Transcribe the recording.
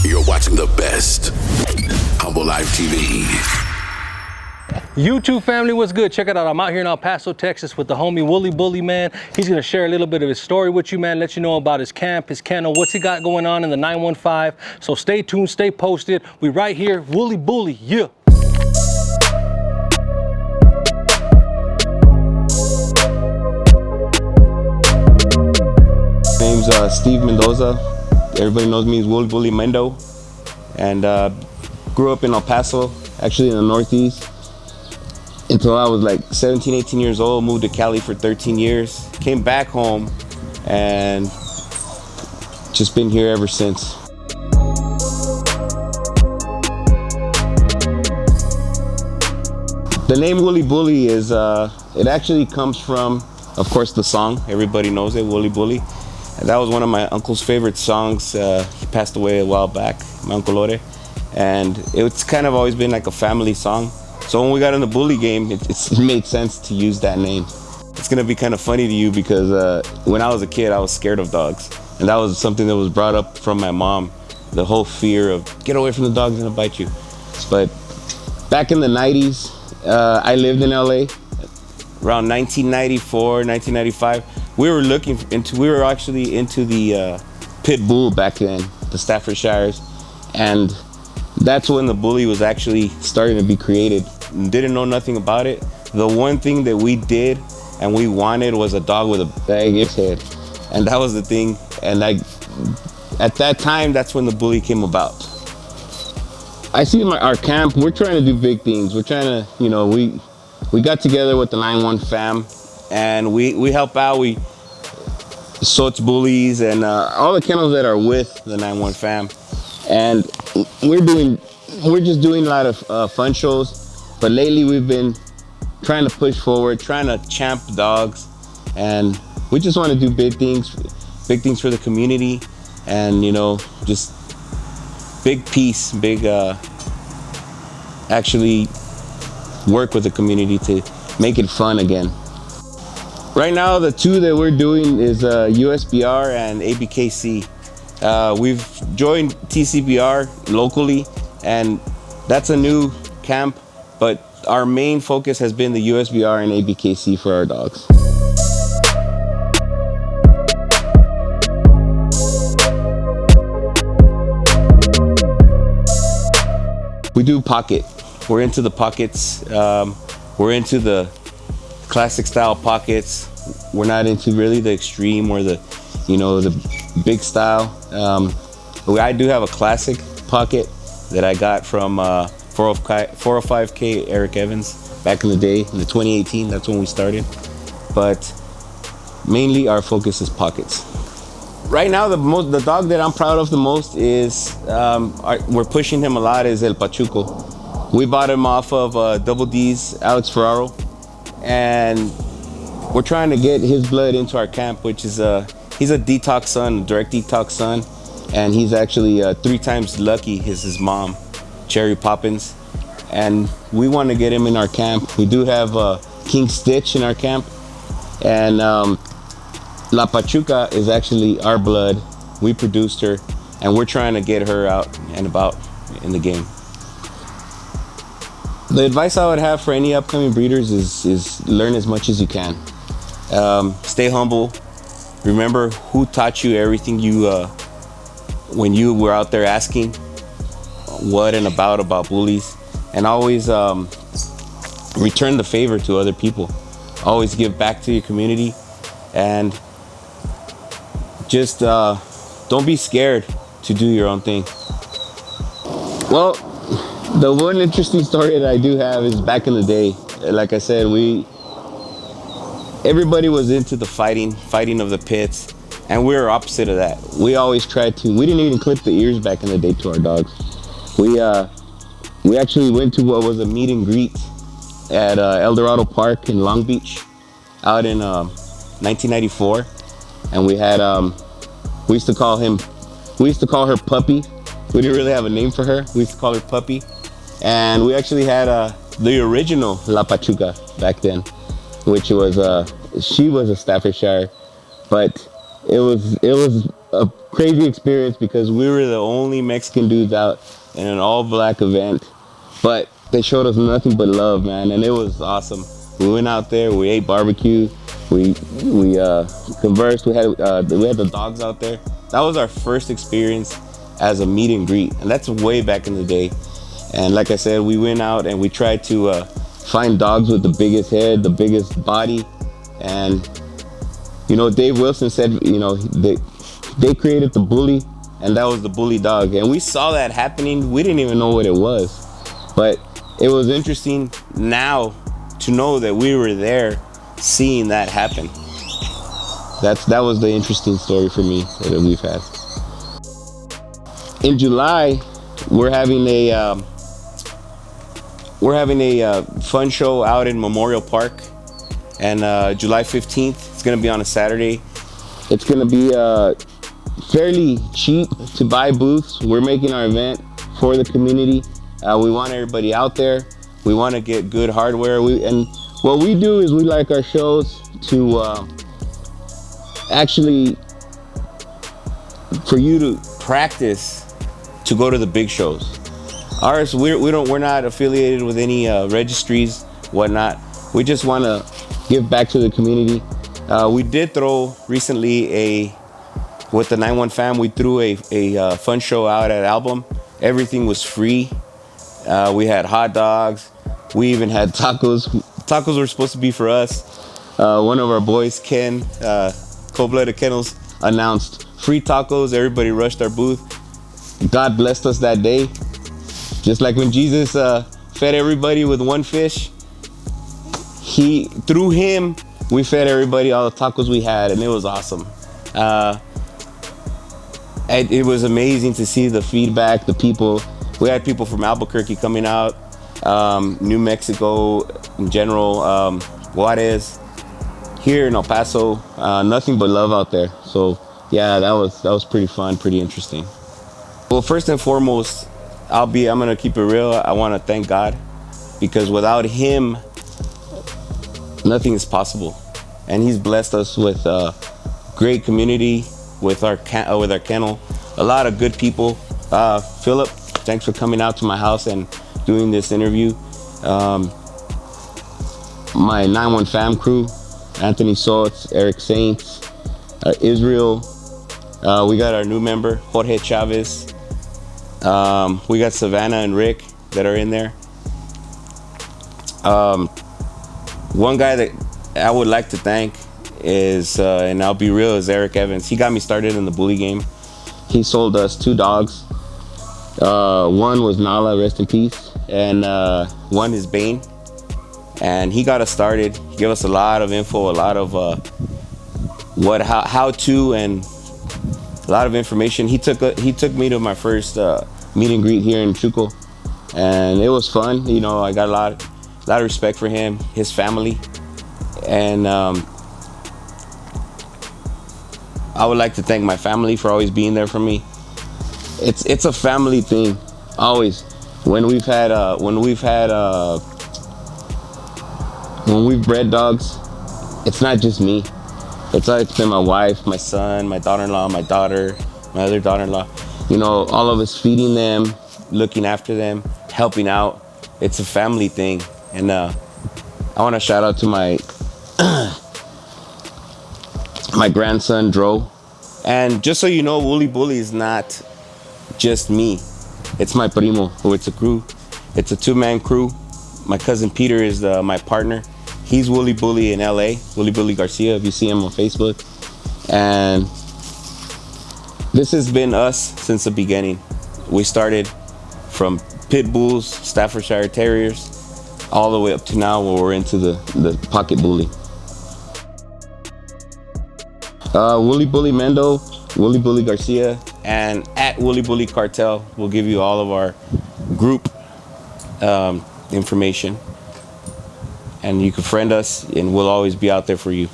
You're watching the best Humble Live TV. YouTube family, what's good? Check it out. I'm out here in El Paso, Texas with the homie Wooly Bully, man. He's gonna share a little bit of his story with you, man. Let you know about his camp, his kennel, what's he got going on in the 915. So stay tuned, stay posted. We right here, Wooly Bully, yeah. Name's Steve Mendoza. Everybody knows me as Wooly Bully Mendo. And grew up in El Paso, actually in the Northeast, until I was like 17, 18 years old. Moved to Cali for 13 years. Came back home and just been here ever since. The name Wooly Bully is, it actually comes from, of course, the song. Everybody knows it, Wooly Bully. And that was one of my uncle's favorite songs. He passed away a while back, my Uncle Lore. And it's kind of always been like a family song. So when we got in the bully game, it made sense to use that name. It's gonna be kind of funny to you because when I was a kid, I was scared of dogs. And that was something that was brought up from my mom. The whole fear of, get away from the dogs, they're gonna bite you. But back in the 90s, I lived in LA. Around 1994, 1995, we were actually into the pit bull back then, the Staffordshires. And that's when the bully was actually starting to be created. Didn't know nothing about it. The one thing that we did and we wanted was a dog with a bag in its head. And that was the thing. And at that time, that's when the bully came about. I see our camp, we're trying to do big things. We're trying to, you know, we got together with the 9-1 fam and we help out. We sorts bullies and all the kennels that are with the 9-1 fam. And we're just doing a lot of fun shows. But lately we've been trying to push forward, trying to champ dogs. And we just want to do big things for the community. And, you know, just big peace, actually work with the community to make it fun again. Right now, the two that we're doing is USBR and ABKC. We've joined TCBR locally, and that's a new camp, but our main focus has been the USBR and ABKC for our dogs. We do pocket. We're into the pockets. We're into the classic style pockets. We're not into really the extreme or the, you know, the big style. I do have a classic pocket that I got from 405K Eric Evans back in the day, in the 2018. That's when we started. But mainly our focus is pockets. Right now, the dog that I'm proud of the most is, we're pushing him a lot, is El Pachuco. We bought him off of Double D's Alex Ferraro, and we're trying to get his blood into our camp, which is he's a detox son, direct detox son, and he's actually 3 times lucky. His mom, Cherry Poppins, and we want to get him in our camp. We do have King Stitch in our camp, and La Pachuca is actually our blood. We produced her, and we're trying to get her out and about in the game. The advice I would have for any upcoming breeders is learn as much as you can. Stay humble. Remember who taught you everything when you were out there asking what and about bullies, and always return the favor to other people. Always give back to your community, and just don't be scared to do your own thing. Well, the one interesting story that I do have is back in the day. Like I said, everybody was into the fighting of the pits, and we were opposite of that. We always tried to. We didn't even clip the ears back in the day to our dogs. We actually went to what was a meet and greet at El Dorado Park in Long Beach, out in 1994, and we had we used to call her Puppy. We didn't really have a name for her. We used to call her Puppy. And we actually had the original La Pachuca back then, which was she was a Staffordshire, but it was a crazy experience because we were the only Mexican dudes out in an all-black event, but they showed us nothing but love, man, and it was awesome. We went out there, we ate barbecue, we conversed. We had the dogs out there. That was our first experience as a meet and greet, and that's way back in the day. And like I said, we went out and we tried to find dogs with the biggest head, the biggest body, and you know, Dave Wilson said, you know, they created the bully, and that was the bully dog. And we saw that happening. We didn't even know what it was, but it was interesting now to know that we were there seeing that happen. That was the interesting story for me that we've had. In July, we're having a fun show out in Memorial Park, and July 15th. It's gonna be on a Saturday. It's gonna be fairly cheap to buy booths. We're making our event for the community. We want everybody out there. We want to get good hardware. And what we do is we like our shows to actually, for you to practice to go to the big shows. Ours, we're not affiliated with any registries, whatnot. We just want to give back to the community. We did throw recently with the 9-1 fam, we threw a fun show out at Album. Everything was free. We had hot dogs. We even had tacos. Tacos were supposed to be for us. One of our boys, Ken, Cold-Blooded Kennels, announced free tacos. Everybody rushed our booth. God blessed us that day. Just like when Jesus fed everybody with one fish, through him, we fed everybody all the tacos we had, and it was awesome. It was amazing to see the feedback, the people. We had people from Albuquerque coming out, New Mexico in general, Juarez, here in El Paso. Nothing but love out there. So yeah, that was pretty fun, pretty interesting. Well, first and foremost, I'm gonna keep it real. I want to thank God, because without Him, nothing is possible. And He's blessed us with a great community, with our kennel, a lot of good people. Philip, thanks for coming out to my house and doing this interview. My 9-1 fam crew, Anthony Sots, Eric Saints, Israel. We got our new member, Jorge Chavez. We got Savannah and Rick that are in there. One guy that I would like to thank is, and I'll be real, is Eric Evans. He got me started in the bully game. He sold us 2 dogs. One was Nala, rest in peace, and one is Bane. And he got us started. He gave us a lot of info, a lot of how to, and a lot of information. He took me to my first meet and greet here in Chuco, and it was fun. You know, I got a lot of respect for him, his family, and I would like to thank my family for always being there for me. It's a family thing, always. When we've bred dogs, it's not just me. It's been my wife, my son, my daughter-in-law, my daughter, my other daughter-in-law. You know, all of us feeding them, looking after them, helping out. It's a family thing. And I want to shout out to my my grandson, Dro. And just so you know, Wooly Bully is not just me. It's my primo. It's a crew. It's a 2-man crew. My cousin Peter is my partner. He's Wooly Bully in LA, Wooly Bully Garcia, if you see him on Facebook. And this has been us since the beginning. We started from pit bulls, Staffordshire Terriers, all the way up to now where we're into the pocket bully. Wooly Bully Mendo, Wooly Bully Garcia, and at Wooly Bully Cartel, we'll give you all of our group information. And you can friend us, and we'll always be out there for you.